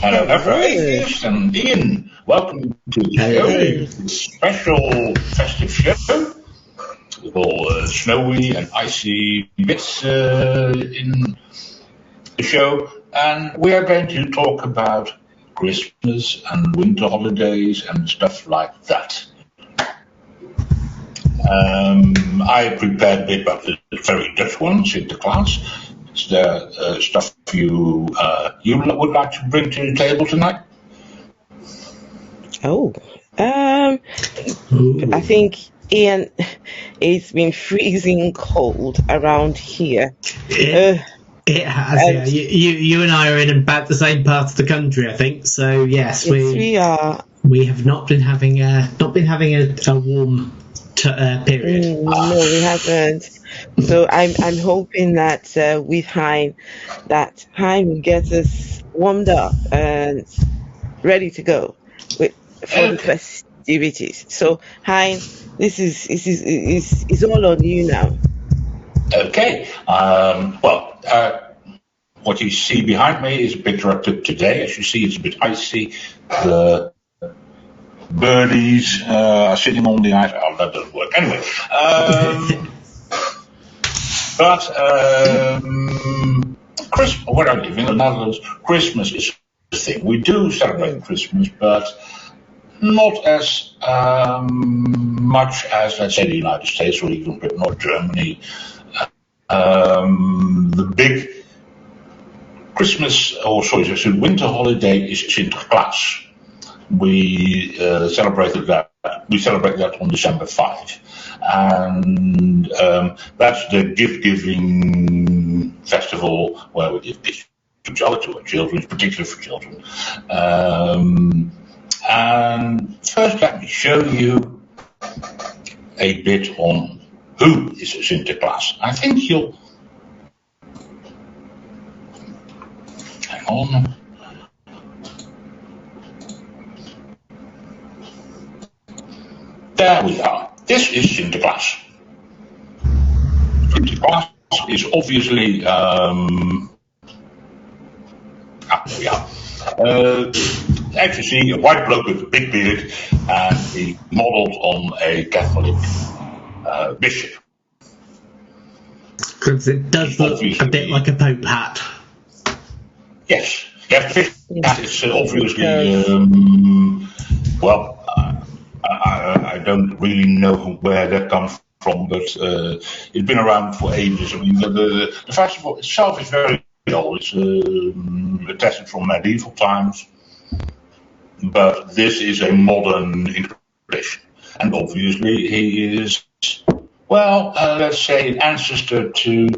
Hello, Afro, Atheist, and Ian. Welcome to the show, special festive show with all snowy and icy bits in the show. And we are going to talk about Christmas and winter holidays and stuff like that. I prepared a bit about the very Dutch ones in the class. Is there stuff you would like to bring to the table tonight? I think, Ian, it's been freezing cold around here. It has, yeah. You and I are in about the same part of the country, I think. So yes, we are. We have not been having a warm period. No, we haven't. So I'm hoping that with Hein will get us warmed up and ready to go for the festivities. So Hein, this is all on you now. Okay. What you see behind me is a picture I took today. As you see, it's a bit icy. The birdies are sitting on the ice. Oh, that doesn't work. Anyway. Christmas, where I live in the Netherlands, Christmas is a thing. We do celebrate Christmas, but not as much as, let's say, the United States or even Britain or Germany. The big winter holiday is Sinterklaas. We celebrate that on December 5, and that's the gift-giving festival where we give gifts to each other, to our children, particularly for children. And first, let me show you a bit on who is Sinterklaas. I think you'll hang on. There we are. This is Sinterklaas. Sinterklaas is obviously there we are. As you see, a white bloke with a big beard, and he modelled on a Catholic bishop. Because it does look a bit like a Pope hat. Yes, the bishop hat is obviously I don't really know where that comes from, but it's been around for ages. I mean, the festival itself is very old. It's attested from medieval times, but this is a modern interpretation. And obviously he is, let's say, an ancestor to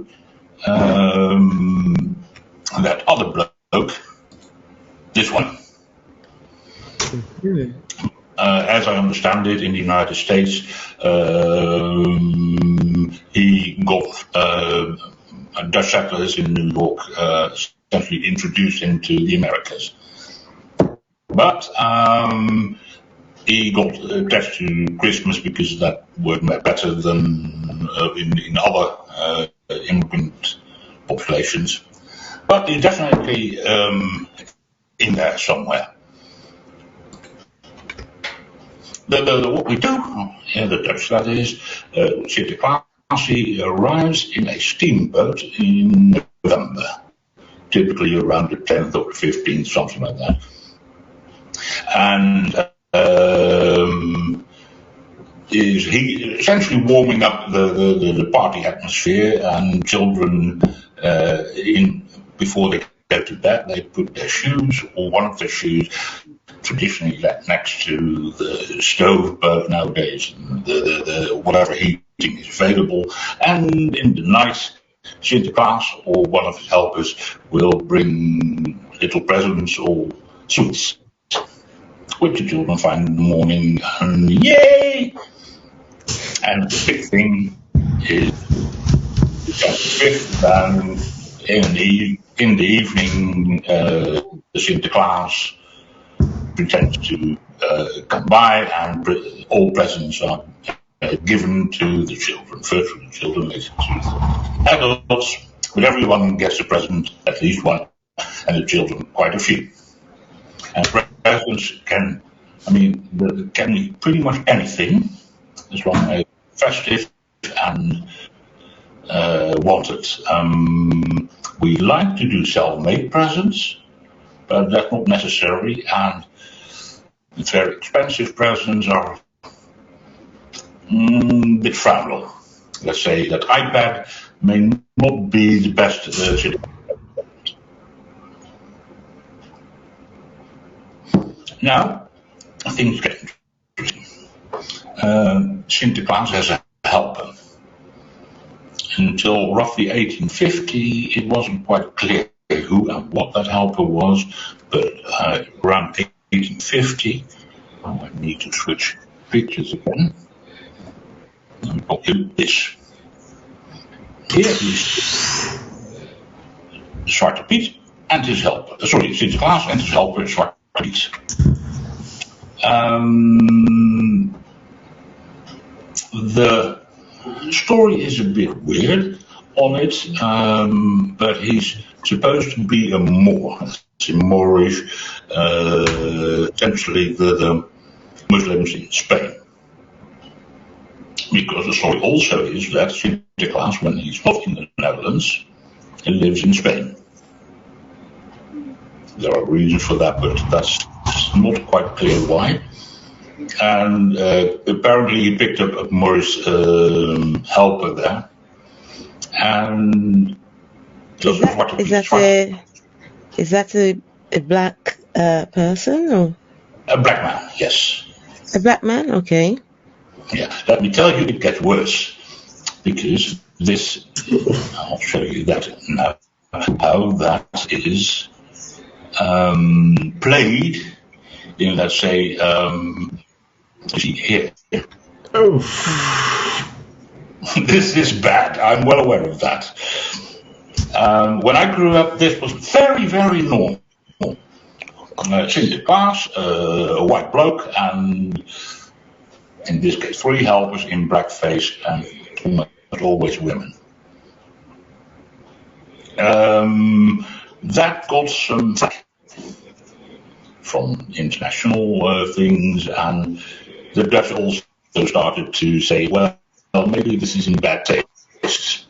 that other bloke, this one. Mm-hmm. As I understand it, in the United States, he got Dutch settlers in New York essentially introduced into the Americas. But he got attached to Christmas because that worked better than in other immigrant populations. But he's definitely in there somewhere. What we do in the Dutch, that is, Sinterklaas arrives in a steamboat in November, typically around the 10th or 15th, something like that. And is he essentially warming up the party atmosphere, and children before they go to bed, they put their shoes or one of their shoes traditionally left next to the stove, but nowadays the whatever heating is available, and in the night Sinterklaas or one of his helpers will bring little presents or sweets, which the children find in the morning, and yay! And the big thing is the 25th, and in the evening the Sinterklaas pretends to come by, and all presents are given to the children. First to the children, later to the adults, but everyone gets a present, at least one, and the children quite a few. And presents can be pretty much anything, as long as festive and wanted. We like to do self-made presents, but that's not necessary, and very expensive presents are a bit frowned on. Let's say that iPad may not be the best Now, things get interesting. Sinterklaas has a helper. Until roughly 1850, it wasn't quite clear who and what that helper was, but around 1850, I need to switch pictures again. I've got this. Here is Zwarte Piet and his helper. Sinterklaas and his helper, Zwarte Piet. The story is a bit weird on it, but he's supposed to be a Moor. It's a Moorish, essentially the Muslims in Spain. Because the story also is that Sinterklaas, when he's not in the Netherlands, he lives in Spain. There are reasons for that, but that's not quite clear why. And apparently he picked up a Moorish helper there. And is that a black person or a black man? Yes, a black man. Okay. Yeah, let me tell you, it gets worse, because this, I'll show you that now, how that is played in, let's say, see here. Oh. This is bad, I'm well aware of that. When I grew up, this was very, very normal. Sinterklaas, a white bloke, and in this case, 3 helpers in blackface, and always women. That got some from international things, and the Dutch also started to say, well, maybe this is in bad taste.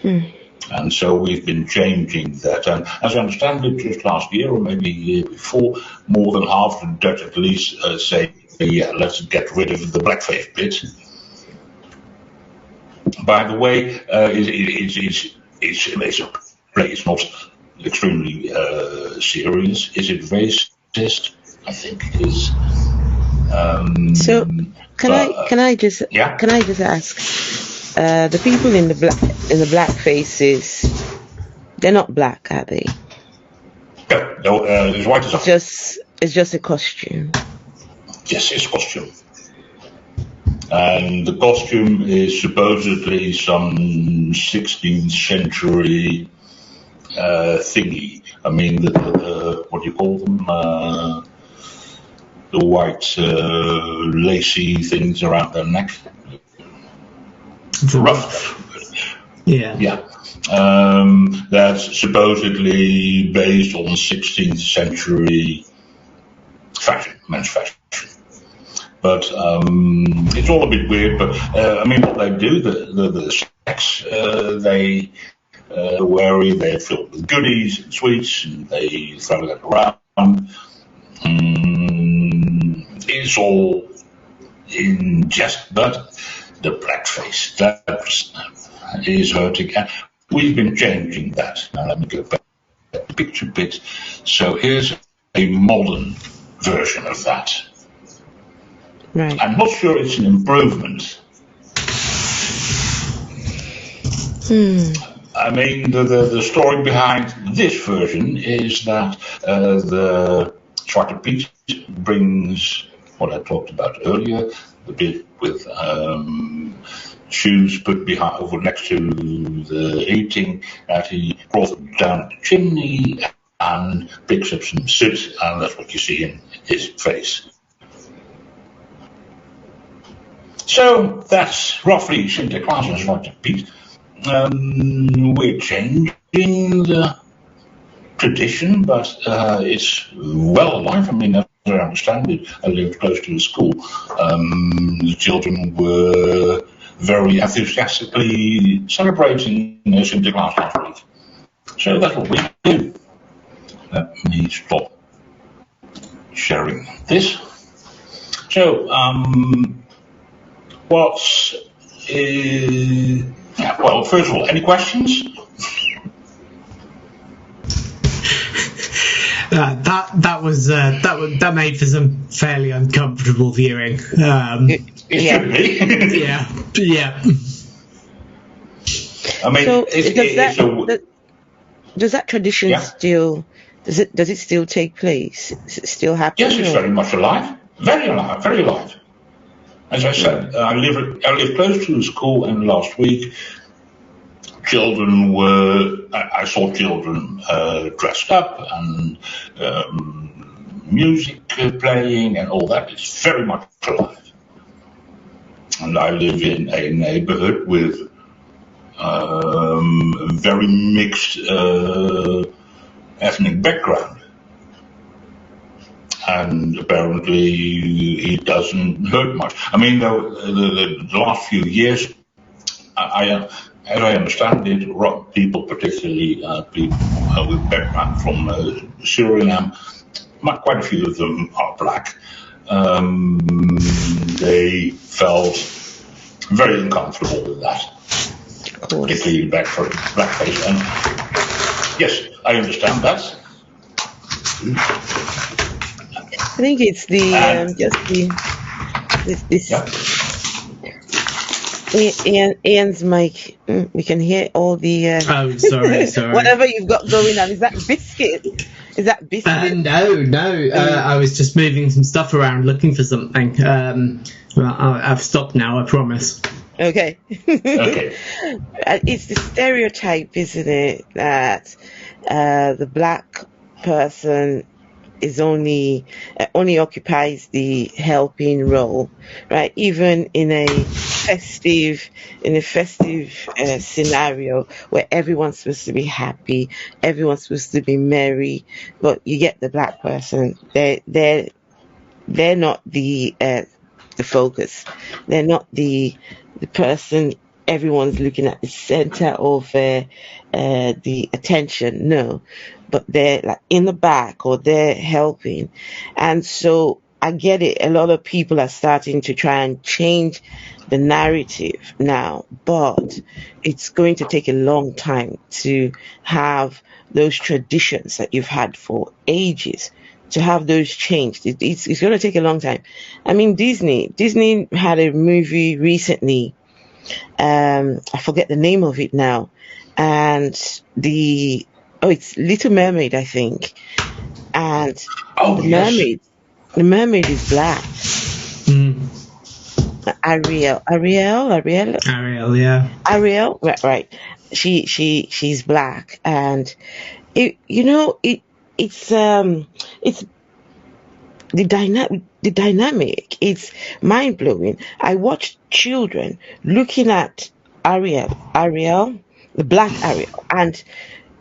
And so we've been changing that. And as I understand it, just last year, or maybe a year before, more than half the Dutch at least say, yeah, let's get rid of the blackface bit. By the way, it's not extremely serious. Is it racist? I think it is. So can I just ask, the people in the black faces, they're not black, are they? No, it's white as it's just a costume. Yes, it's a costume. And the costume is supposedly some 16th century thingy. I mean, what do you call them? The white lacy things around their neck. The ruff. Yeah. Yeah. That's supposedly based on 16th century fashion, men's fashion. But it's all a bit weird. But I mean, what they do, the snacks they wary, they're filled with goodies and sweets, and they throw that around. It's all in jest, but the blackface, that is hurting. And we've been changing that. Now let me go back to the picture bit. So here's a modern version of that. Right. I'm not sure it's an improvement. I mean, the story behind this version is that the Zwarte Piet brings what I talked about earlier, the bit with shoes put behind over next to the heating, that he crawls down the chimney and picks up some soot, and that's what you see in his face. So that's roughly Sinterklaas and Zwarte Piet. We're changing the tradition, but it's well alive. I mean, as I understand it, I lived close to the school. The children were very enthusiastically celebrating Sinterklaas last week. So that's what we do. Let me stop sharing this. So, well, first of all, any questions? That made for some fairly uncomfortable viewing. It should be. yeah. I mean, so does that tradition still? Does it still take place? Is it still happening? Yes, it's very much alive. Very alive. Very alive. As I said, I live close to the school, and last week, I saw children dressed up and music playing and all that. It's very much alive. And I live in a neighborhood with very mixed ethnic background. And apparently it doesn't hurt much. I mean, the last few years, as I understand it, people, particularly people with background from Suriname, quite a few of them are black. They felt very uncomfortable with that, particularly blackface. And yes, I understand that. I think it's Ian's mic. We can hear all the. Oh, sorry. Whatever you've got going on. Is that biscuit? No. I was just moving some stuff around, looking for something. Well, I've stopped now. I promise. Okay. Okay. It's the stereotype, isn't it, that the black person is only occupies the helping role, right? Even in a festive scenario where everyone's supposed to be happy, everyone's supposed to be merry, but you get the black person. They're not the focus. They're not the person everyone's looking at, the center of the attention. No. But they're like in the back, or they're helping. And so I get it. A lot of people are starting to try and change the narrative now, but it's going to take a long time to have those traditions that you've had for ages, to have those changed. It's going to take a long time. I mean, Disney had a movie recently. I forget the name of it now. And it's Little Mermaid, I think. And the mermaid is black. Ariel, yeah. Ariel, right. She's black, and it's the dynamic. It's mind blowing. I watched children looking at Ariel, the black Ariel, and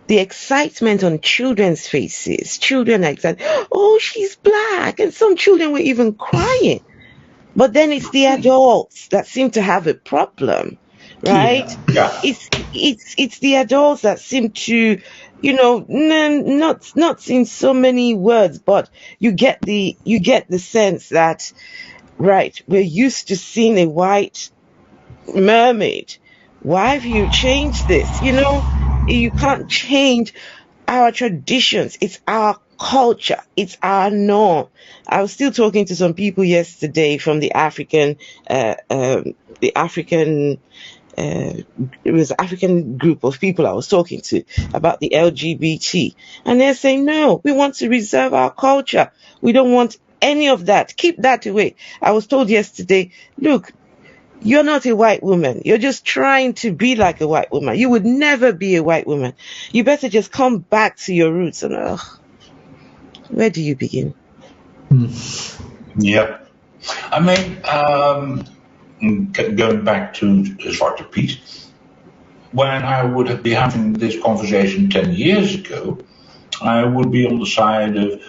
the excitement on children's faces. Children are excited. Oh, she's black. And some children were even crying. But then it's the adults that seem to have a problem, right? Yeah. It's the adults that seem to, not in so many words, but you get the sense that, right, we're used to seeing a white mermaid. Why have you changed this? You can't change our traditions. It's our culture. It's our norm. I was still talking to some people yesterday from the African group of people I was talking to about the LGBT. And they're saying, no, we want to reserve our culture. We don't want any of that. Keep that away. I was told yesterday, look, you're not a white woman. You're just trying to be like a white woman. You would never be a white woman. You better just come back to your roots. And where do you begin? Yeah. I mean, going back to Zwarte Piet, when I would be having this conversation 10 years ago, I would be on the side of,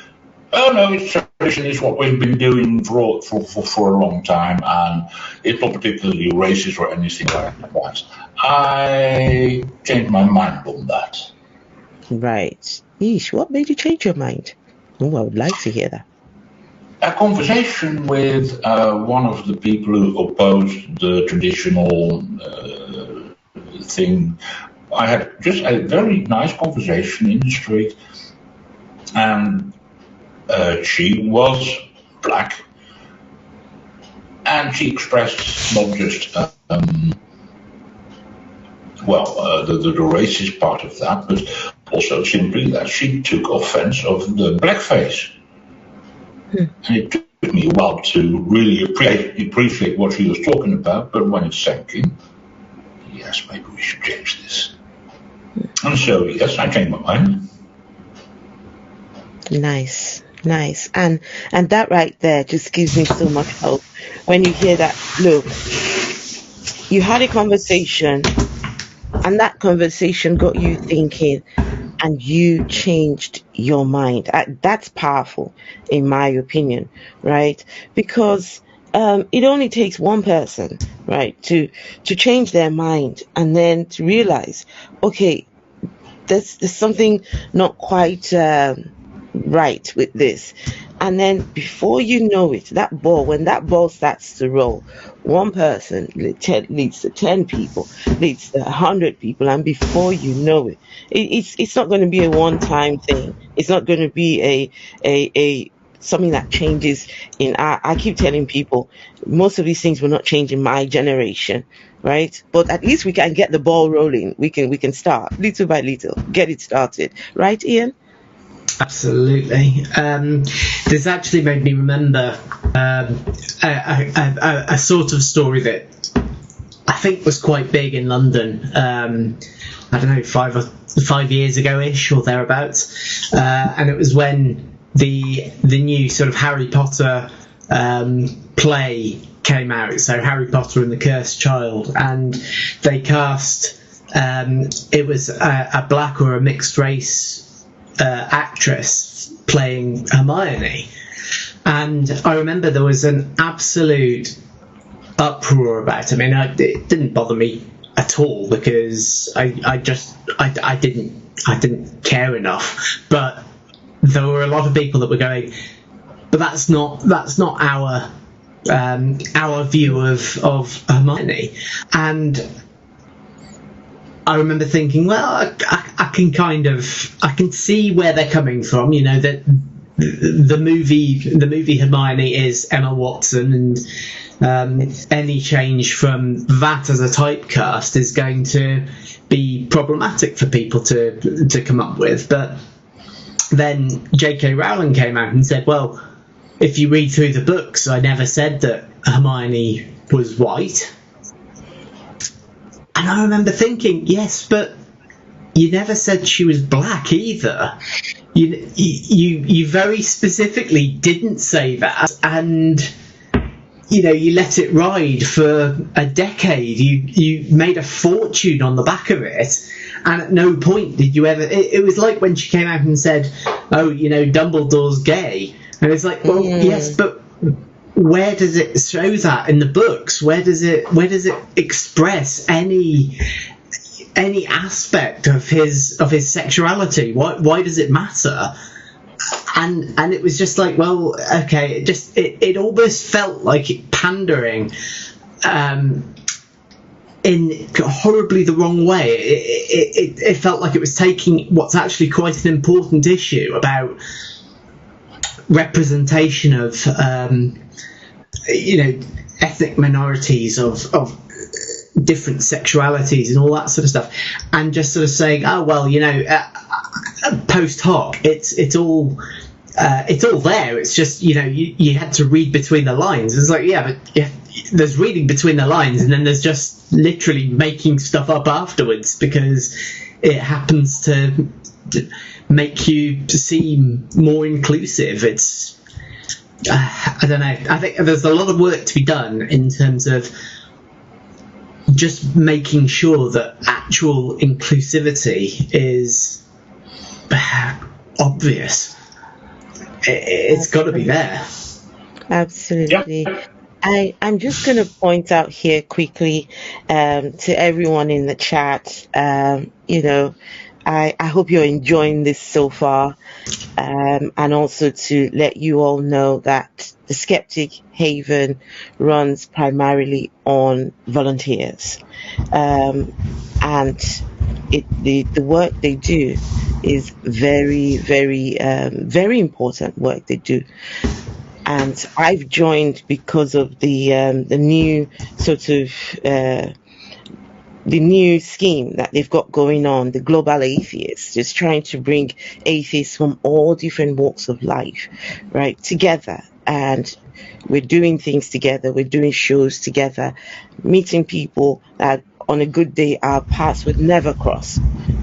oh no, it's tradition, it's what we've been doing for a long time, and it's not particularly racist or anything like that. I changed my mind on that. Right. Yeesh, what made you change your mind? Oh, I would like to hear that. A conversation with one of the people who opposed the traditional thing. I had just a very nice conversation in the street, and she was black, and she expressed not just the racist part of that, but also simply that she took offense of the blackface. And it took me a while to really appreciate what she was talking about, but when it sank in, yes, maybe we should change this. And so, yes, I changed my mind. Nice. And that right there just gives me so much hope. When you hear that, look, you had a conversation, and that conversation got you thinking, and you changed your mind. That's powerful, in my opinion, right? Because it only takes one person, right, to change their mind, and then to realize, okay, there's something not quite right with this. And then before you know it, when that ball starts to roll, one person leads to 10 people, leads to 100 people, and before you know it, it's not going to be a one-time thing. It's not going to be a something that changes in I keep telling people, most of these things will not change in my generation, right? But at least we can get the ball rolling. We can start little by little, get it started, right, Ian? Absolutely. This actually made me remember a sort of story that I think was quite big in London. I don't know, 5 years ago-ish or thereabouts, and it was when the new sort of Harry Potter play came out. So Harry Potter and the Cursed Child, and they cast it was a black or a mixed race actress playing Hermione, and I remember there was an absolute uproar about it. I mean, it didn't bother me at all because I didn't care enough, but there were a lot of people that were going, but that's not our view of Hermione. And I remember thinking, well, I can see where they're coming from. You know, that the movie Hermione is Emma Watson, and any change from that as a typecast is going to be problematic for people to come up with. But then J.K. Rowling came out and said, well, if you read through the books, I never said that Hermione was white. And I remember thinking, yes, but you never said she was black either. You very specifically didn't say that, and you let it ride for a decade. You made a fortune on the back of it, and at no point did you ever. It was like when she came out and said, "Oh, Dumbledore's gay," and it's like, well, yes, but where does it show that in the books? Where does it express any aspect of his sexuality? Why does it matter? And it was just like, well, okay, it almost felt like it pandering in horribly the wrong way. It felt like it was taking what's actually quite an important issue about representation of ethnic minorities, of different sexualities and all that sort of stuff, and just sort of saying, oh well, post hoc, it's all there. It's just you had to read between the lines. It's like, yeah, but there's reading between the lines, and then there's just literally making stuff up afterwards because it happens to make you seem more inclusive. It's I don't know. I think there's a lot of work to be done in terms of just making sure that actual inclusivity is obvious. It's got to be there. Absolutely. Yeah. I'm just going to point out here quickly to everyone in the chat, I hope you're enjoying this so far, and also to let you all know that the Skeptic Haven runs primarily on volunteers, and the work they do is very, very, very important work they do. And I've joined because of the new sort of the new scheme that they've got going on, the Global Atheists, just trying to bring atheists from all different walks of life, right, together. And we're doing things together, we're doing shows together, meeting people that on a good day our paths would never cross.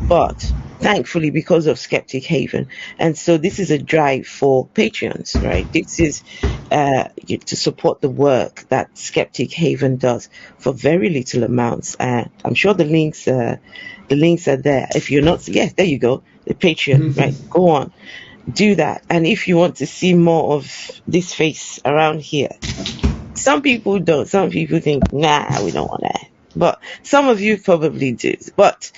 But thankfully, because of Skeptic Haven. And so this is a drive for Patreons, right? This is to support the work that Skeptic Haven does for very little amounts. I'm sure the links are there. If you're not, yeah, there you go, the Patreon, right? Go on, do that. And if you want to see more of this face around here, some people don't. Some people think, nah, we don't want that. But some of you probably do. But,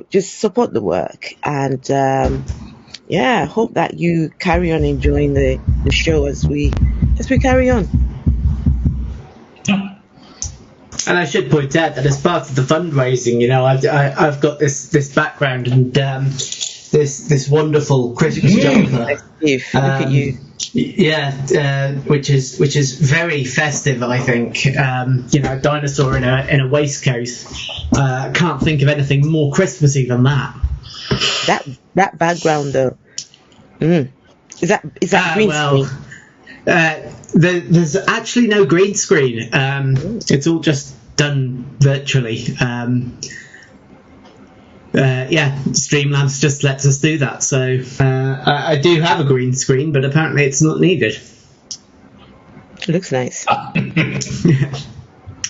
just support the work. And, I hope that you carry on enjoying the show as we carry on. And I should point out that as part of the fundraising, I've got this background and this wonderful Christmas jumper. Look at you. Yeah, which is very festive, I think. A dinosaur in a waistcoat. Can't think of anything more Christmassy than that. That background though. Is that green screen? There's actually no green screen. It's all just done virtually. Streamlabs just lets us do that. So I do have a green screen, but apparently it's not needed. It looks nice.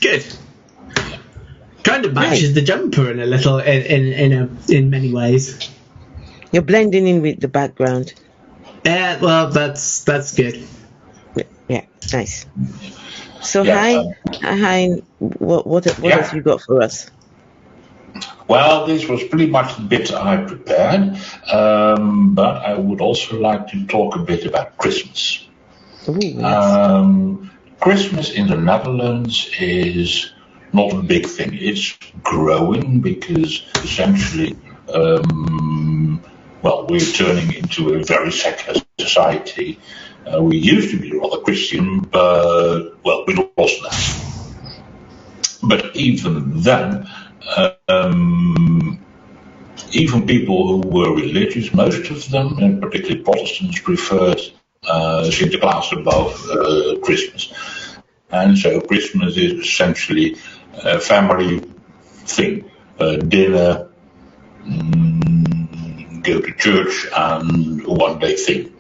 Good. Kind of matches the jumper in a little, in many ways. You're blending in with the background. Yeah, well, that's good. Yeah, nice. So, Hein, what else you got for us? Well, this was pretty much the bit I prepared, but I would also like to talk a bit about Christmas. Ooh, yes. Christmas in the Netherlands is not a big thing. It's growing because essentially, we're turning into a very secular society. We used to be rather Christian, but, we lost that. But even then, even people who were religious, most of them, and particularly Protestants, preferred Sinterklaas above Christmas. And so Christmas is essentially a family thing, dinner, go to church, and a one-day thing.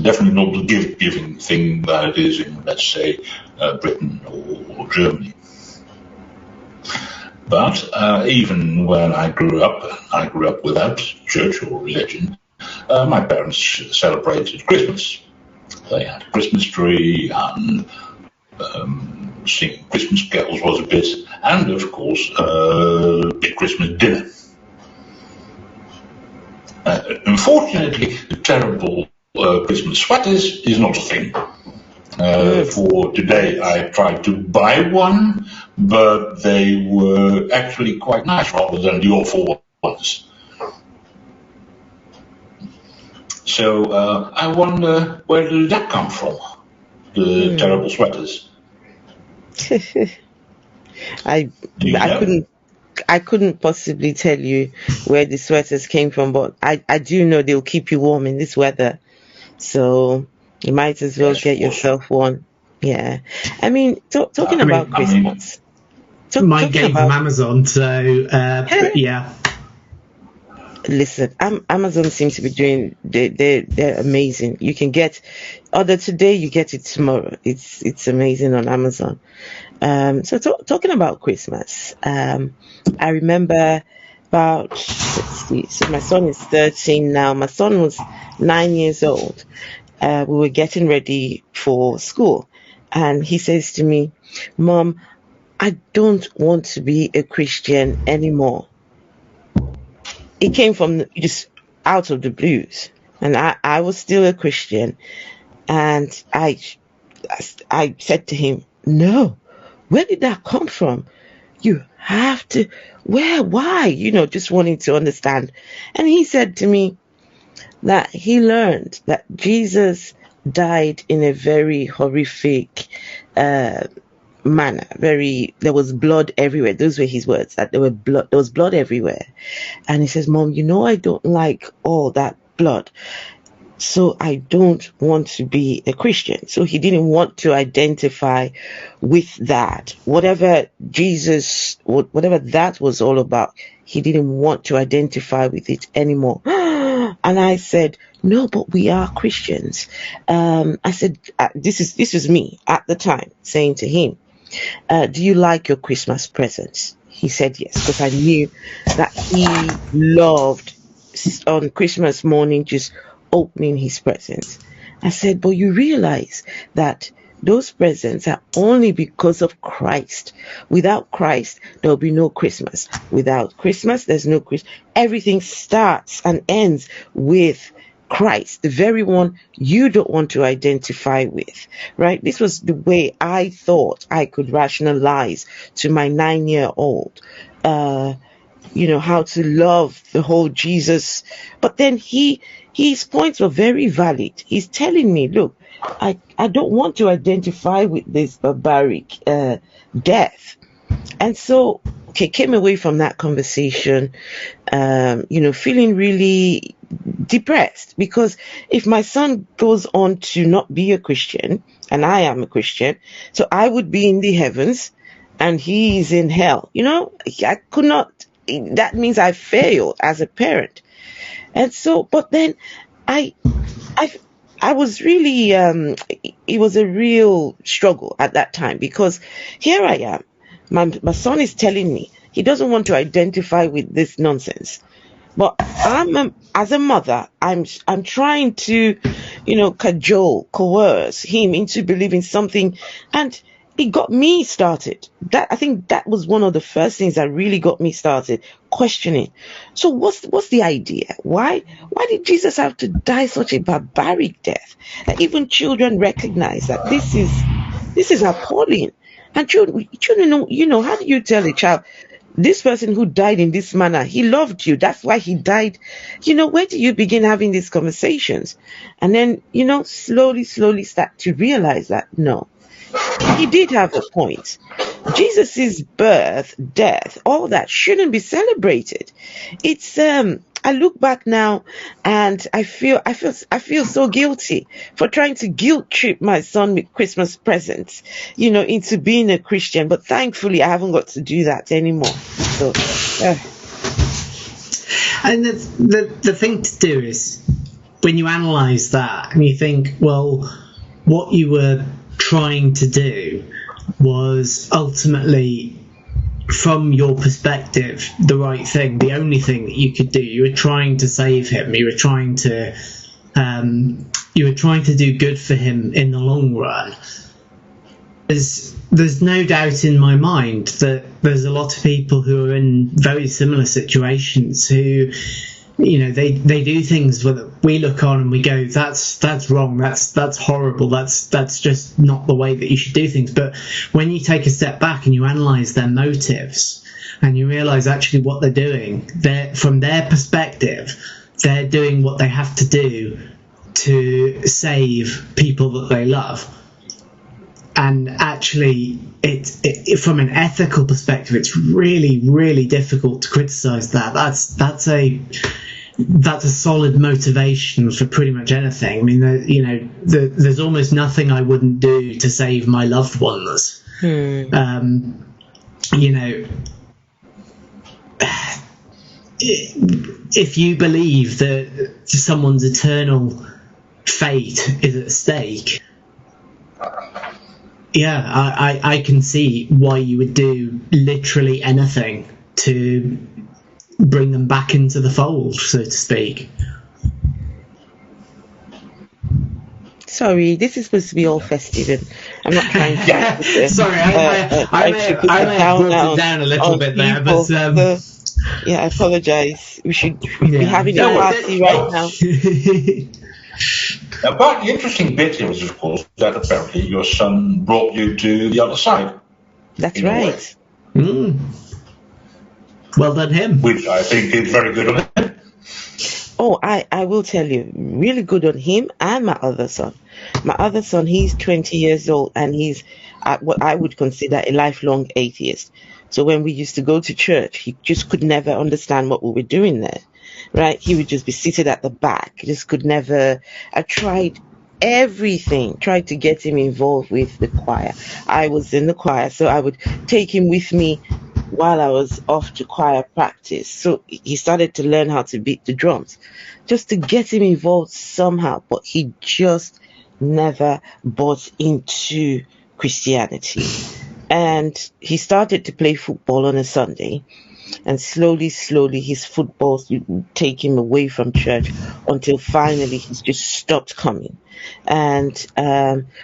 Definitely not the gift-giving thing that it is in, let's say, Britain or Germany. But even when I grew up without church or religion. My parents celebrated Christmas. They had a Christmas tree and singing Christmas carols was a bit, and of course a big Christmas dinner. Unfortunately, the terrible Christmas sweaters is not a thing. For today, I tried to buy one, but they were actually quite nice rather than the awful ones. So I wonder, where did that come from? The terrible sweaters. I couldn't possibly tell you where the sweaters came from, but I do know they'll keep you warm in this weather. So you might as well get yourself one. Yeah. I mean, talking about Christmas. Mine came from Amazon, so yeah. Listen, Amazon seems to be doing. They're amazing. You can get order today, you get it tomorrow. It's amazing on Amazon. So talking about Christmas, I remember about, let's see, so my son is 13 now. My son was 9 years old. We were getting ready for school, and he says to me, "Mom, I don't want to be a Christian anymore." It came from just out of the blues, and I was still a Christian, and I said to him, "No, where did that come from? You have to, why?" Just wanting to understand. And he said to me that he learned that Jesus died in a very horrific manner. There was blood everywhere. Those were his words, that there was blood everywhere. And he says, "Mom, I don't like all that blood, so I don't want to be a Christian." So he didn't want to identify with that. Whatever that was all about, he didn't want to identify with it anymore. And I said, "No, but we are Christians." I said, this was me at the time saying to him, "Do you like your Christmas presents?" He said yes, because I knew that he loved on Christmas morning just opening his presents. I said, "But you realize that those presents are only because of Christ. Without Christ, there'll be no Christmas. Without Christmas, there's no Christmas. Everything starts and ends with Christ, the very one you don't want to identify with," right? This was the way I thought I could rationalize to my 9-year-old, how to love the whole Jesus. But then his points were very valid. He's telling me, "Look, I don't want to identify with this barbaric death." And so, came away from that conversation, feeling really depressed, because if my son goes on to not be a Christian, and I am a Christian, so I would be in the heavens and he's in hell. I could not. That means I failed as a parent. And so, but then I was really, it was a real struggle at that time, because here I am. My son is telling me he doesn't want to identify with this nonsense. But as a mother, I'm trying to, coerce him into believing something, and it got me started. I think that was one of the first things that really got me started questioning. So what's the idea? Why did Jesus have to die such a barbaric death? That even children recognize that this is appalling. And children know, how do you tell a child, this person who died in this manner, he loved you, that's why he died? Where do you begin having these conversations? And then, slowly start to realize that, no, he did have a point. Jesus's birth, death, all that shouldn't be celebrated. It's I look back now and I feel so guilty for trying to guilt trip my son with Christmas presents, into being a Christian. But thankfully, I haven't got to do that anymore. So, and the thing to do is, when you analyse that and you think, well, what you were trying to do was ultimately, from your perspective, the right thing, the only thing that you could do. You were trying to save him. You were trying to do good for him in the long run. There's no doubt in my mind that there's a lot of people who are in very similar situations who, they do things where we look on and we go, that's wrong, that's horrible, that's just not the way that you should do things. But when you take a step back and you analyse their motives and you realise actually what they're doing, from their perspective, they're doing what they have to do to save people that they love. And actually, it from an ethical perspective, it's really, really difficult to criticise that. That's a solid motivation for pretty much anything. I mean, there's almost nothing I wouldn't do to save my loved ones. If you believe that someone's eternal fate is at stake, yeah, I can see why you would do literally anything to bring them back into the fold, so to speak. Sorry, this is supposed to be all festive, and I'm not trying to. Sorry, I may have brought it down a little bit there, but yeah, I apologise. We should be having a party right now. But the interesting bit here is, of course, that apparently your son brought you to the other side. That's right. Well done, him. Which I think is very good on him. Oh, I will tell you, really good on him and my other son. My other son, he's 20 years old, and he's what I would consider a lifelong atheist. So when we used to go to church, he just could never understand what we were doing there, right? He would just be seated at the back. He just could never. I tried everything, tried to get him involved with the choir. I was in the choir, so I would take him with me while I was off to choir practice. So he started to learn how to beat the drums, just to get him involved somehow. But he just never bought into Christianity. And he started to play football on a Sunday, and slowly his footballs would take him away from church until finally he just stopped coming. And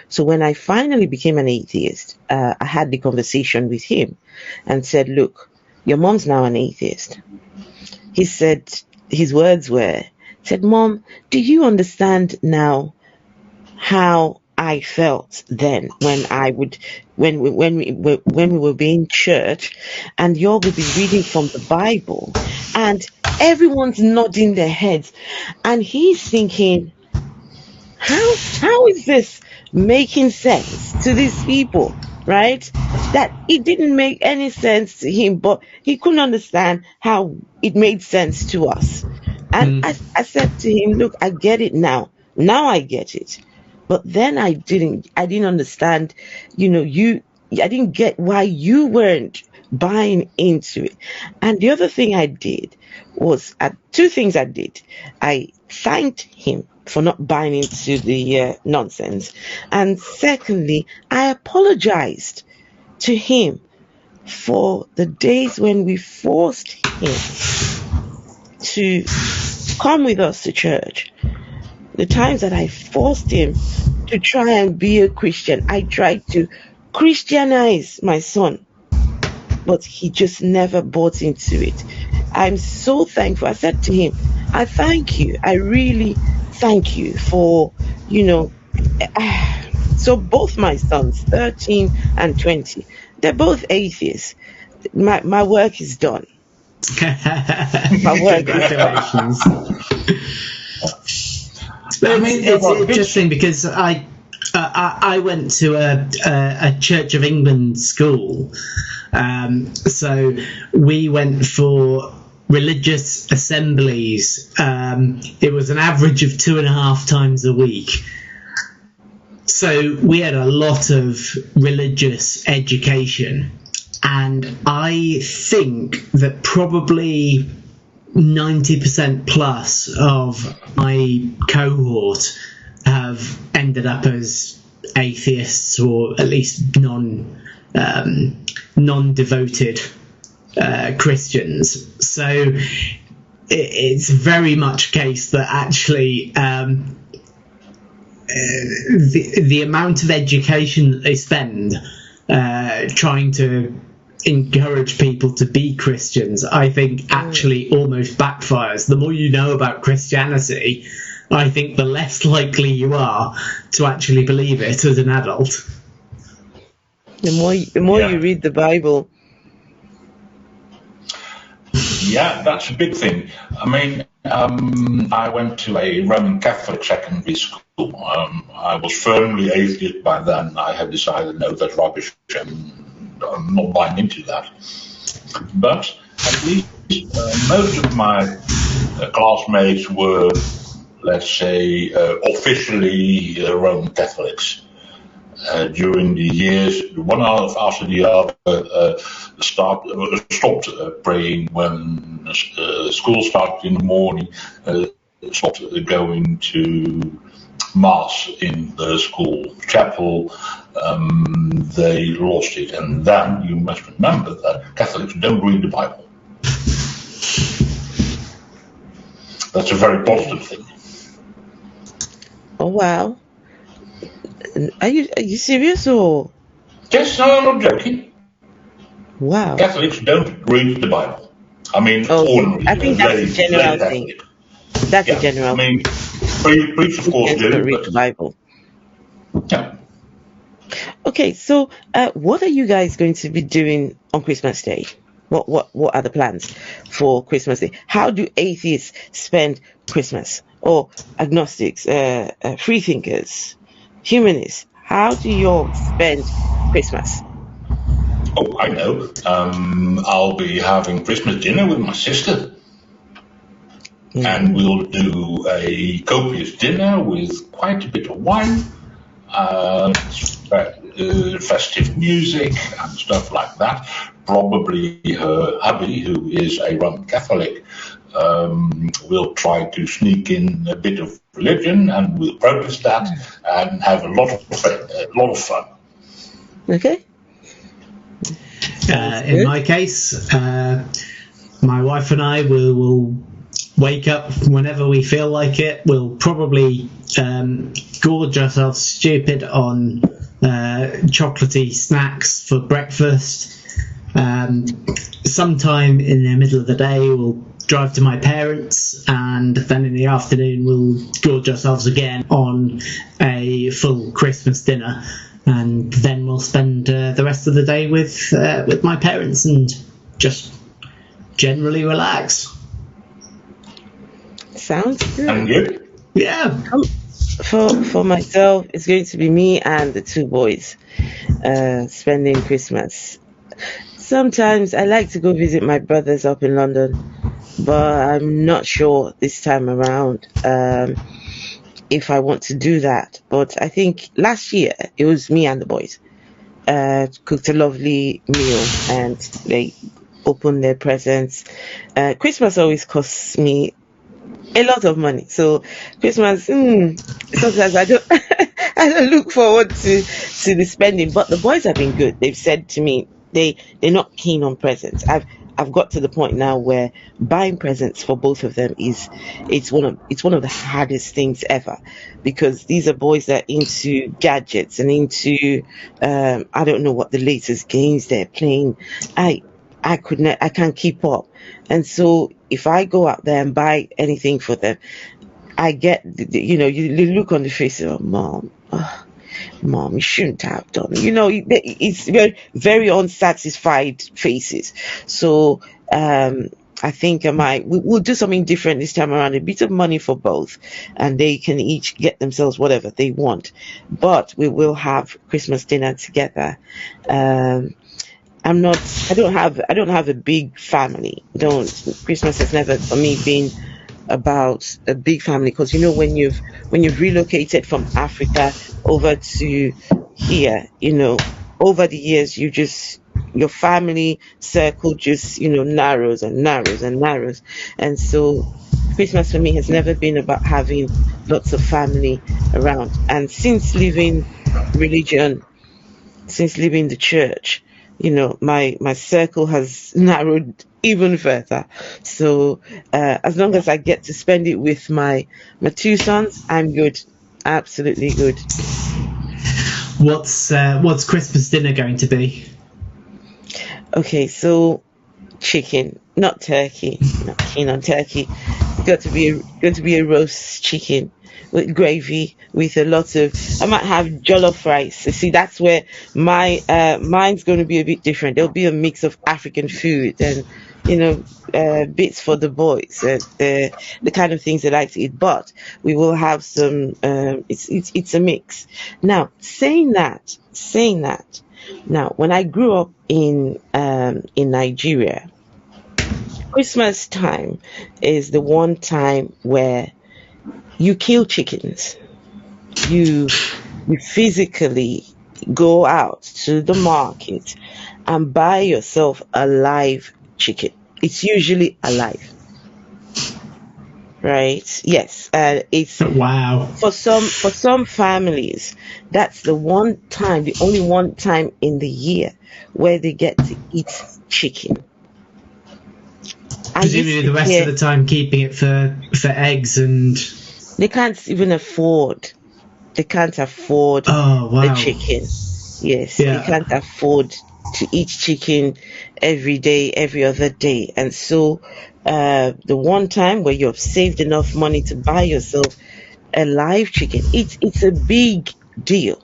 so when I finally became an atheist, I had the conversation with him and said, look, your mom's now an atheist. He said, his words were, said, Mom, do you understand now how I felt then when we were being church, and you all would be reading from the Bible, and everyone's nodding their heads, and he's thinking, how is this making sense to these people, right? That it didn't make any sense to him, but he couldn't understand how it made sense to us. And I said to him, look, I get it now. Now I get it. But then I didn't understand, I didn't get why you weren't buying into it. And the other thing I did was, two things I did. I thanked him for not buying into the nonsense. And secondly, I apologized to him for the days when we forced him to come with us to church. The times that I forced him to try and be a Christian. I tried to Christianize my son, but he just never bought into it. I'm so thankful. I said to him, I thank you. I really thank you for, so both my sons, 13 and 20, they're both atheists. My work is done. My work is done. It's interesting because I went to a Church of England school, so we went for religious assemblies. It was an average of 2.5 times a week. So we had a lot of religious education, and I think that probably 90% plus of my cohort have ended up as atheists, or at least non-devoted Christians. So it's very much a case that actually the amount of education that they spend trying to encourage people to be Christians, I think actually almost backfires. The more you know about Christianity, I think the less likely you are to actually believe it as an adult. The more you read the Bible. Yeah, that's a big thing. I mean, I went to a Roman Catholic secondary school. I was firmly atheist by then. I had decided, no, that's rubbish. I'm not buying into that. But at least most of my classmates were, let's say, officially Roman Catholics. During the years, one after the other, stopped praying when school started in the morning, stopped going to Mass in the school chapel. They lost it. And then you must remember that Catholics don't read the Bible. That's a very positive thing. Oh wow. Are you serious or? Yes, no, I'm not joking. Wow. Catholics don't read the Bible. I mean, Oh, ordinary, I think that's a lay general thing. Catholic. That's a Yeah, I general mean, thing. priests of course Christians don't do, read but the Bible. yeah. Okay, so what are you guys going to be doing on Christmas Day? What are the plans for Christmas Day? How do atheists spend Christmas? Or agnostics, free thinkers, humanists? How do you all spend Christmas? Oh, I know. I'll be having Christmas dinner with my sister. And we'll do a copious dinner with quite a bit of wine, festive music and stuff like that. Probably her hubby, who is a Roman Catholic, will try to sneak in a bit of religion, and we'll protest that and have a lot of fun. Okay. In my case, my wife and I will wake up whenever we feel like it. We'll probably gorge ourselves stupid on chocolatey snacks for breakfast. Sometime in the middle of the day we'll drive to my parents, and then in the afternoon we'll gorge ourselves again on a full Christmas dinner, and then we'll spend the rest of the day with my parents and just generally relax. Sounds good. And you? Yeah. For myself, it's going to be me and the two boys spending Christmas. Sometimes I like to go visit my brothers up in London, but I'm not sure this time around if I want to do that. But I think last year it was me and the boys cooked a lovely meal and they opened their presents. Christmas always costs me a lot of money, so Christmas sometimes I don't I don't look forward to the spending. But the boys have been good. They've said to me they're not keen on presents. I've got to the point now where buying presents for both of them it's one of the hardest things ever, because these are boys that are into gadgets and into I don't know what the latest games they're playing. I can't keep up, and so if I go out there and buy anything for them, I get you look on the face of mom. Mom, you shouldn't have done. It's very, very unsatisfied faces. So I think we'll do something different this time around. A bit of money for both, and they can each get themselves whatever they want. But we will have Christmas dinner together. I don't have a big family. Christmas has never for me been about a big family, because when you've relocated from Africa over to here, over the years your family circle just narrows and narrows and narrows, and so Christmas for me has never been about having lots of family around. And since leaving religion, since leaving the church, my circle has narrowed even further. So as long as I get to spend it with my two sons, I'm good. Absolutely good. What's Christmas dinner going to be? Okay, so chicken, not turkey. Not keen on turkey. Going to be a roast chicken with gravy, with a lot of. I might have jollof rice. You see, that's where mine's going to be a bit different. There'll be a mix of African food and bits for the boys, the kind of things they like to eat. But we will have some. It's a mix. Now, saying that. Now, when I grew up in Nigeria, Christmas time is the one time where you kill chickens. You physically go out to the market and buy yourself a live chicken. It's usually alive, right? Yes, it's Wow. For some families, that's the only one time in the year where they get to eat chicken. I used Presumably to the rest hear of the time keeping it for eggs and... they can't even afford. They can't afford Oh, the wow. chicken. Yes, they Yeah. can't afford to eat chicken every day, every other day. And so the one time where you've saved enough money to buy yourself a live chicken, it's a big deal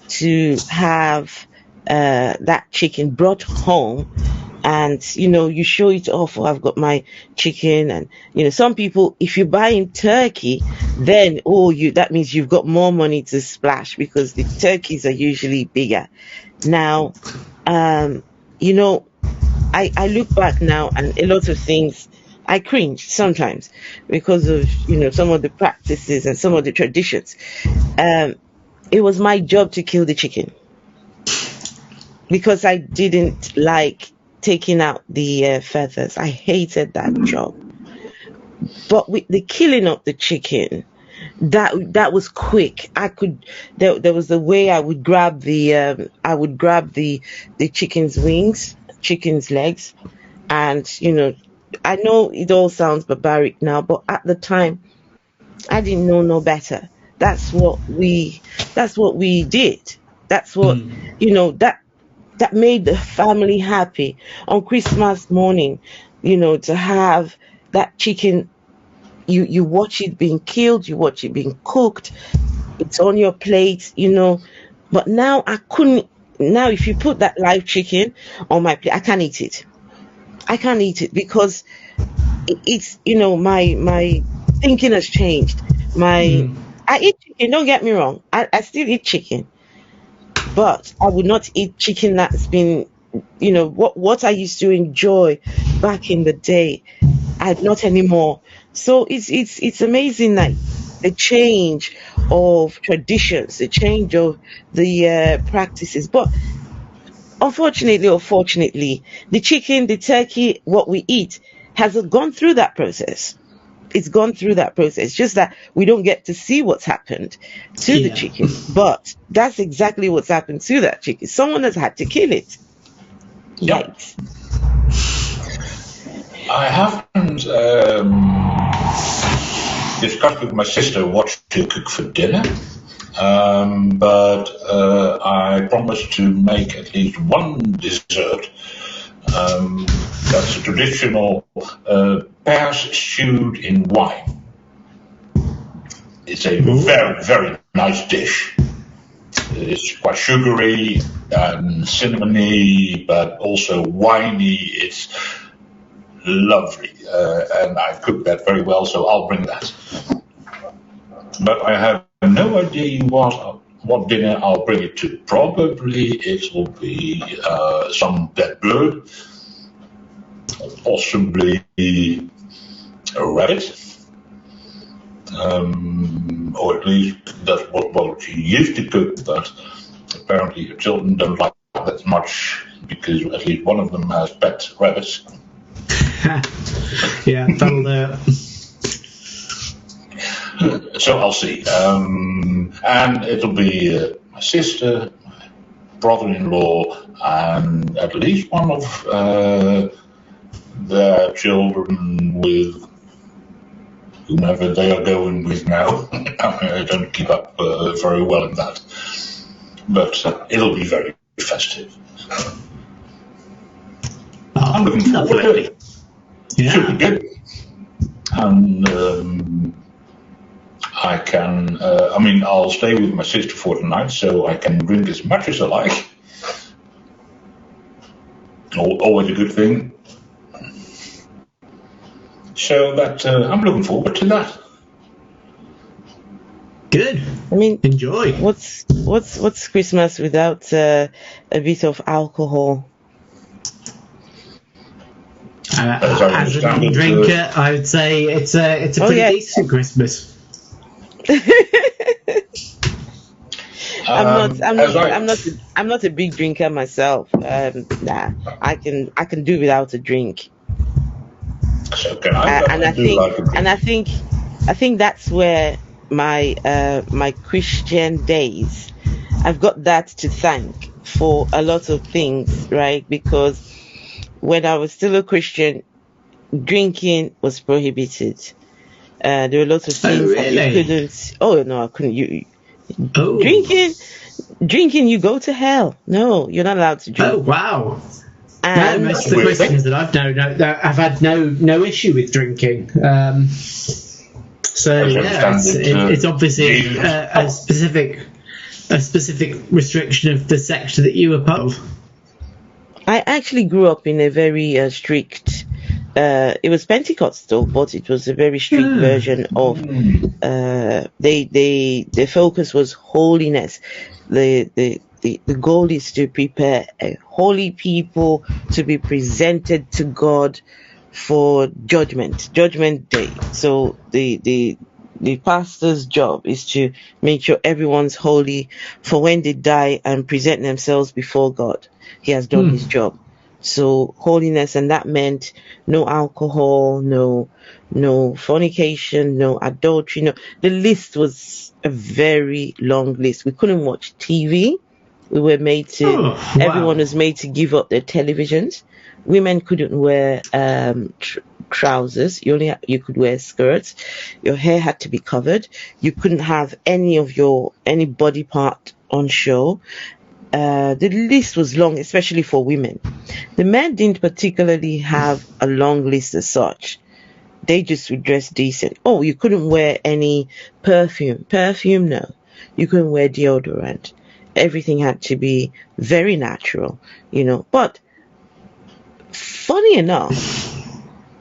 to have that chicken brought home. And you show it off. Oh, I've got my chicken. And some people, if you buy in turkey, then that means you've got more money to splash, because the turkeys are usually bigger. Now, I look back now, and a lot of things I cringe sometimes because of some of the practices and some of the traditions. It was my job to kill the chicken because I didn't like taking out the feathers. I hated that job. But with the killing of the chicken, that was quick. There was a way I would grab the chicken's wings, chicken's legs, and I know it all sounds barbaric now, but at the time I didn't know no better. That's what we did. That's what that made the family happy on Christmas morning, to have that chicken. You watch it being killed, you watch it being cooked, it's on your plate, But now I couldn't. Now, if you put that live chicken on my plate, I can't eat it. I can't eat it because it's my thinking has changed. I eat chicken. Don't get me wrong. I still eat chicken, but I would not eat chicken that's been, what I used to enjoy back in the day. I'm not anymore. So it's amazing that the change of traditions, the change of the practices. But unfortunately or fortunately, the chicken, the turkey, what we eat has gone through that process. It's gone through that process. Just that we don't get to see what's happened to the chicken. But that's exactly what's happened to that chicken. Someone has had to kill it. Yeah. Yikes. I haven't discussed with my sister what to cook for dinner, but I promised to make at least one dessert. That's a traditional pears stewed in wine. It's a very, very nice dish. It's quite sugary and cinnamony, but also winey. It's lovely, and I cook that very well, so I'll bring that. But I have no idea what dinner I'll bring it to. Probably it will be some dead bird, possibly a rabbit, or at least that's what she used to cook, but apparently her children don't like that much because at least one of them has pet rabbits. Yeah, that'll do it. So I'll see. And it'll be my sister, my brother-in-law, and at least one of their children with whomever they are going with now. I don't keep up very well in that. But it'll be very festive. I'm looking forward to it. Yeah. Should be good. And I can, I'll stay with my sister for the night, so I can drink as much as I like. Always a good thing. So that I'm looking forward to that. Good. Enjoy. What's Christmas without a bit of alcohol? As a non-drinker, I would say it's a pretty decent Christmas. I'm not a big drinker myself. I can do without a drink. So can I? I think that's where my Christian days, I've got that to thank for a lot of things, right? Because when I was still a Christian, drinking was prohibited. There were lots of things that you really? couldn't. Oh no, I couldn't. You Oh. drinking, you go to hell. No, you're not allowed to drink. Oh wow. No, And most of the Christians that I've known, I've had no issue with drinking. So yeah, it's obviously a specific restriction of the sector that you were part of. I actually grew up in a very strict. It was Pentecostal, but it was a very strict version of. The focus was holiness. The goal is to prepare a holy people to be presented to God for judgment day. So the pastor's job is to make sure everyone's holy for when they die and present themselves before God. He has done his job. So holiness, and that meant no alcohol, no fornication, no adultery. No, the list was a very long list. We couldn't watch TV. We were made to. Everyone was made to give up their televisions. Women couldn't wear trousers. You could wear skirts. Your hair had to be covered. You couldn't have any body part on show. The list was long, especially for women. The men didn't particularly have a long list as such. They just would dress decent. Oh, you couldn't wear any perfume. Perfume, no. You couldn't wear deodorant. Everything had to be very natural, But funny enough,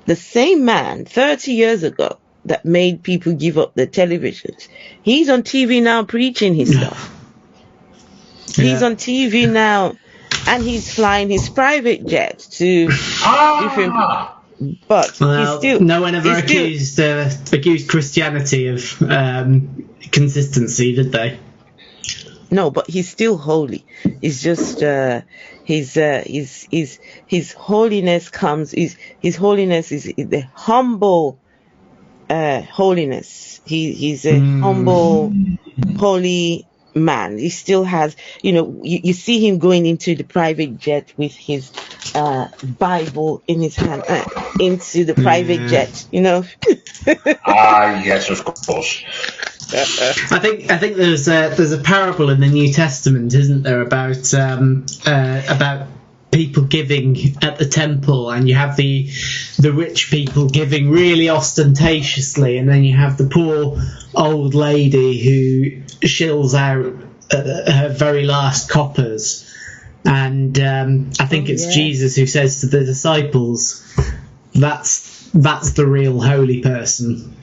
the same man 30 years ago that made people give up their televisions, he's on TV now preaching his stuff. He's on TV now, and he's flying his private jet to different. But no one ever accused Christianity of consistency, did they? No, but he's still holy. It's just his holiness comes. His holiness is the humble holiness. He's a humble, holy man. He still has, you see him going into the private jet with his Bible in his hand into the private jet, Yes, of course. I think there's a parable in the New Testament, isn't there, about people giving at the temple, and you have the rich people giving really ostentatiously, and then you have the poor old lady who shills out her very last coppers. And I think it's Jesus who says to the disciples, that's the real holy person.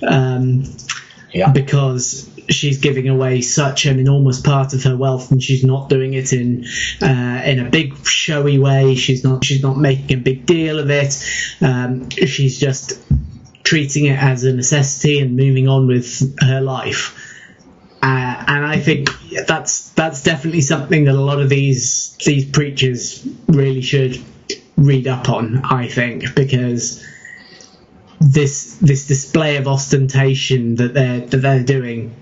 Because she's giving away such an enormous part of her wealth, and she's not doing it in a big showy way. She's not making a big deal of it. She's just treating it as a necessity and moving on with her life. And I think that's definitely something that a lot of these preachers really should read up on, I think, because this display of ostentation that they're doing,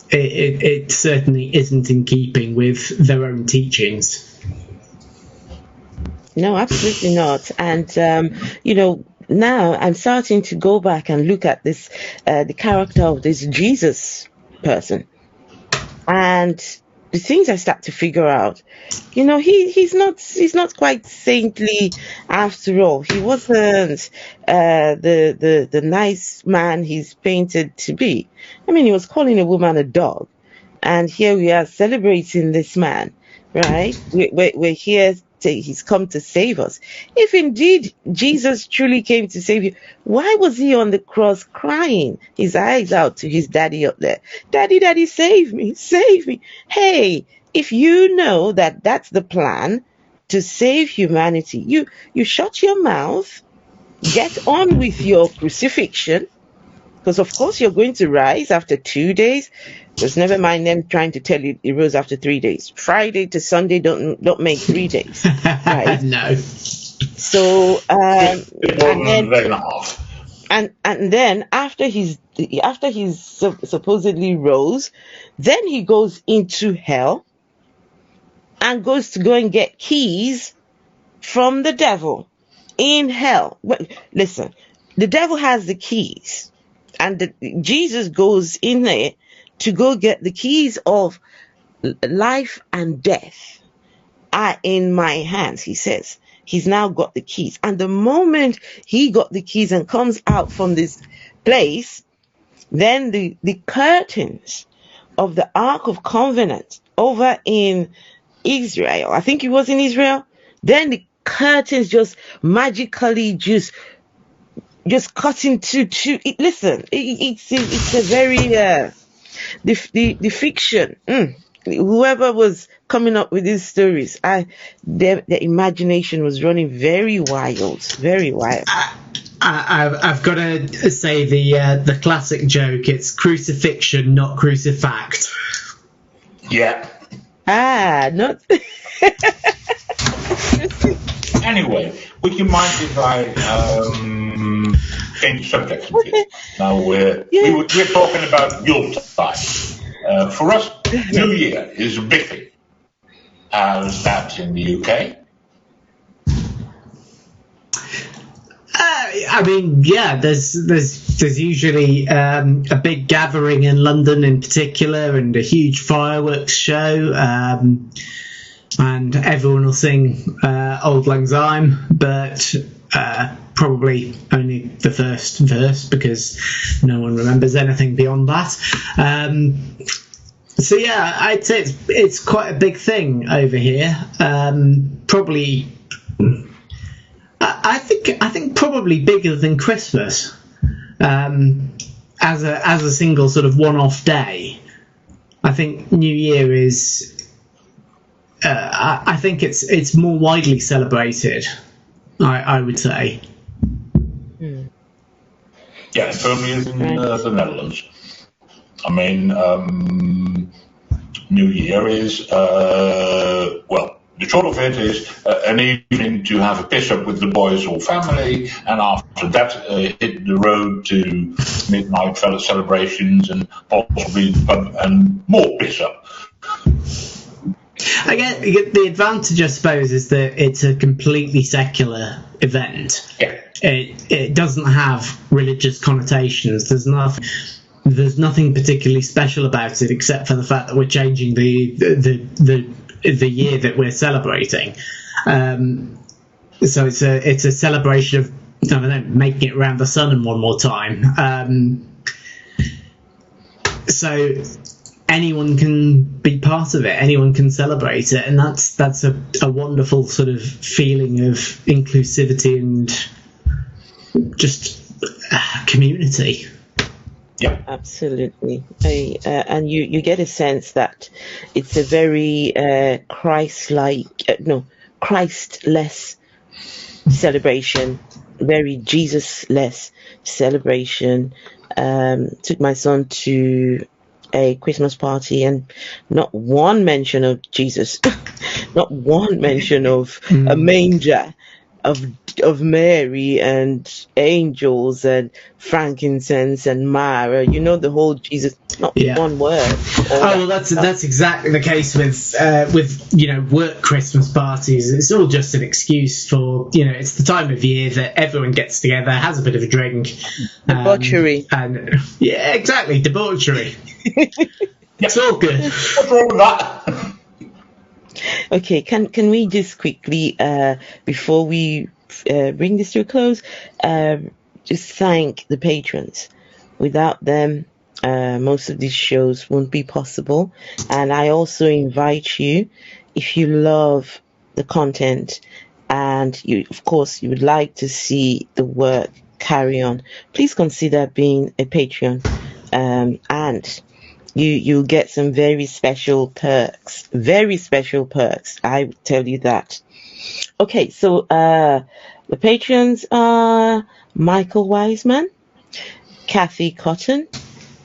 it certainly isn't in keeping with their own teachings. No, absolutely not. And now I'm starting to go back and look at this the character of this Jesus person, and the things I start to figure out, he's not quite saintly after all. He wasn't the nice man he's painted to be. I mean, he was calling a woman a dog, and here we are celebrating this man, right? We're here. He's come to save us. If indeed Jesus truly came to save you, why was he on the cross crying his eyes out to his daddy up there? Daddy, save me, save me. Hey, if you know that that's the plan to save humanity, you shut your mouth, get on with your crucifixion, because of course you're going to rise after 2 days. Because never mind them trying to tell you it rose after 3 days. Friday to Sunday don't make 3 days, right? No. So and then after he's supposedly rose, then he goes into hell and goes to go and get keys from the devil in hell. Listen, the devil has the keys, and Jesus goes in there to go get the keys of life and death are in my hands, he says. He's now got the keys. And the moment he got the keys and comes out from this place, then the curtains of the Ark of Covenant over in Israel, I think it was in Israel, then the curtains just magically just cut into two. Listen, it's a very the fiction. Whoever was coming up with these stories, their imagination was running very wild, very wild. I've got to say the classic joke. It's crucifixion, not crucifact. Yeah. Not. Anyway, would you mind if I change the subject a bit? Now we're talking about Yuletide. For us, New Year is a big thing. How's that in the UK? I mean, yeah, there's usually a big gathering in London in particular, and a huge fireworks show, and everyone will sing Auld Lang Syne, but probably only the first verse because no one remembers anything beyond that. So yeah, I'd say it's quite a big thing over here. Probably. I think probably bigger than Christmas, as a single sort of one-off day. I think New Year is. I think it's more widely celebrated. I would say. Yeah, it certainly is in the Netherlands. I mean, New Year is well. The short of it is an evening to have a piss up with the boys or family, and after that hit the road to midnight fellow celebrations and possibly the pub and more piss up. I get the advantage, I suppose, is that it's a completely secular event. Yeah. It doesn't have religious connotations. There's nothing particularly special about it except for the fact that we're changing the year that we're celebrating. So it's a celebration of, I don't know, making it around the sun one more time. So anyone can be part of it, anyone can celebrate it, and that's a wonderful sort of feeling of inclusivity and just community. Yeah, absolutely. And you get a sense that it's a very Christ-less celebration, very Jesus-less celebration. Took my son to a Christmas party, and not one mention of Jesus, not one mention of a manger, of Mary and angels and frankincense and myrrh. You know, the whole Jesus, not one word. Well, that's exactly the case with work Christmas parties. It's all just an excuse for, it's the time of year that everyone gets together, has a bit of a drink, debauchery, and yeah, exactly, debauchery. It's all good. What's wrong with that? Okay, can we just quickly, before we bring this to a close, just thank the patrons. Without them, most of these shows won't be possible. And I also invite you, if you love the content and you would like to see the work carry on, please consider being a Patreon, and you'll get some very special perks, I will tell you that. Okay, so the patrons are Michael Wiseman, Kathy Cotton,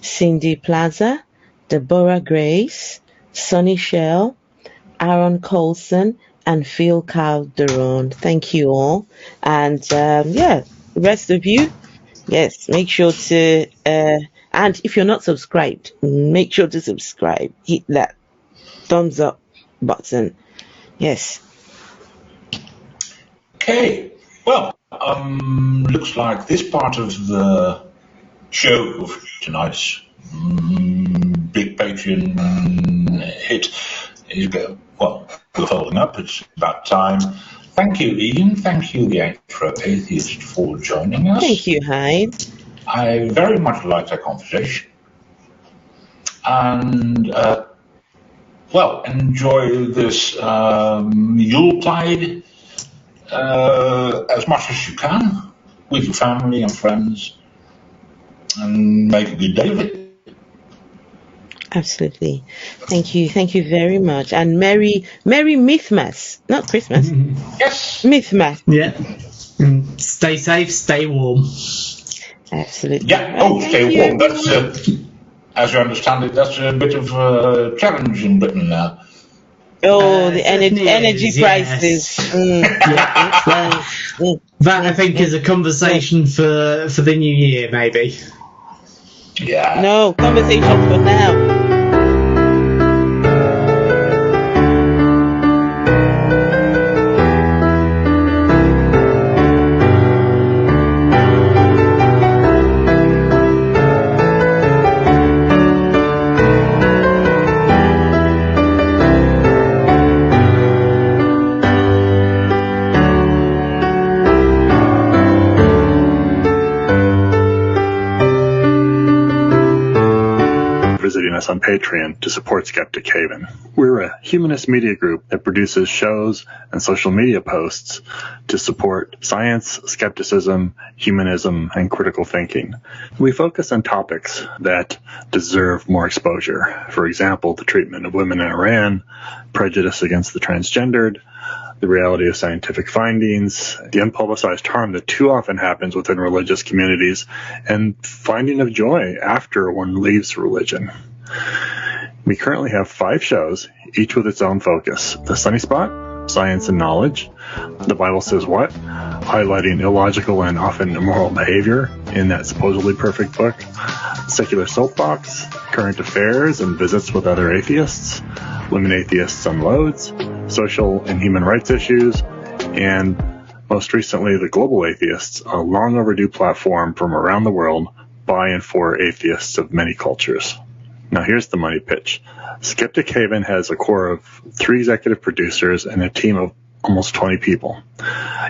Cindy Plaza, Deborah Grace, Sonny Shell, Aaron Coalson, and Phil Calderone. Thank you all. And the rest of you, yes, make sure to and if you're not subscribed, make sure to subscribe. Hit that thumbs up button. Yes. Okay. Well, looks like this part of the show of tonight's big Patreon hit is we're folding up. It's about time. Thank you, Ian. Thank you, the Afro Atheist, for joining us. Thank you, Hein. I very much liked our conversation. And, enjoy this Yuletide as much as you can with your family and friends. And make a good day of it. Absolutely. Thank you very much. And Merry Mythmas, not Christmas. Yes. Mythmas. Yeah. And stay safe, stay warm. Absolutely. Yeah. Oh, stay warm. That's as you understand it, that's a bit of a challenge in Britain now. Oh, the energy prices. That I think is a conversation for the new year, maybe. Yeah. No, conversation for now. Visiting us on Patreon to support Skeptic Haven. We're a humanist media group that produces shows and social media posts to support science, skepticism, humanism, and critical thinking. We focus on topics that deserve more exposure. For example, the treatment of women in Iran, prejudice against the transgendered, the reality of scientific findings, the unpublicized harm that too often happens within religious communities, and finding of joy after one leaves religion. We currently have 5 shows, each with its own focus. The Sunny Spot, Science and Knowledge, The Bible Says What, highlighting illogical and often immoral behavior in that supposedly perfect book, Secular Soapbox, Current Affairs and Visits with Other Atheists, Women Atheists Unloads, Social and Human Rights Issues, and most recently, The Global Atheists, a long overdue platform from around the world by and for atheists of many cultures. Now here's the money pitch. Skeptic Haven has a core of 3 executive producers and a team of almost 20 people.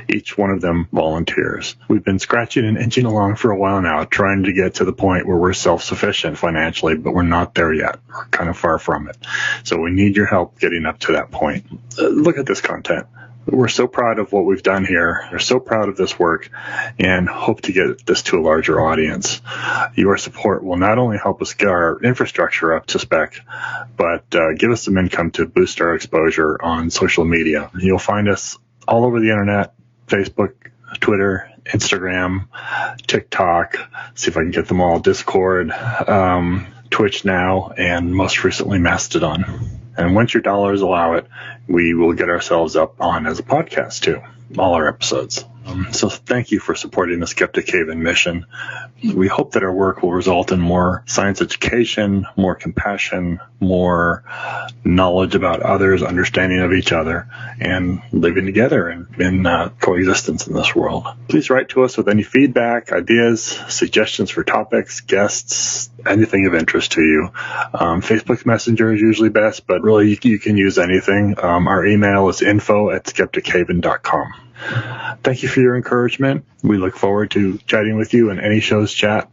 Each one of them volunteers. We've been scratching and inching along for a while now, trying to get to the point where we're self-sufficient financially, but we're not there yet. We're kind of far from it. So we need your help getting up to that point. Look at this content. We're so proud of what we've done here. We're so proud of this work and hope to get this to a larger audience. Your support will not only help us get our infrastructure up to spec, but give us some income to boost our exposure on social media. You'll find us all over the internet, Facebook, Twitter, Instagram, TikTok, see if I can get them all, Discord, Twitch now, and most recently Mastodon. And once your dollars allow it, we will get ourselves up on as a podcast too, all our episodes. So thank you for supporting the Skeptic Haven mission. We hope that our work will result in more science education, more compassion, more knowledge about others, understanding of each other, and living together in coexistence in this world. Please write to us with any feedback, ideas, suggestions for topics, guests, anything of interest to you. Facebook Messenger is usually best, but really you can use anything. Our email is info@skeptichaven.com. Thank you for your encouragement. We look forward to chatting with you in any show's chat.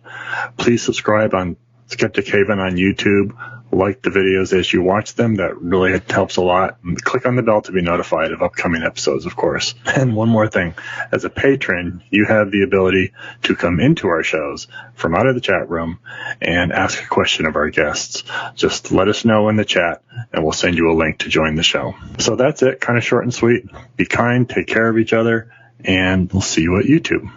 Please subscribe on Skeptic Haven on YouTube. Like the videos as you watch them. That really helps a lot. Click on the bell to be notified of upcoming episodes, of course. And one more thing. As a patron, you have the ability to come into our shows from out of the chat room and ask a question of our guests. Just let us know in the chat, and we'll send you a link to join the show. So that's it. Kind of short and sweet. Be kind, take care of each other, and we'll see you at YouTube.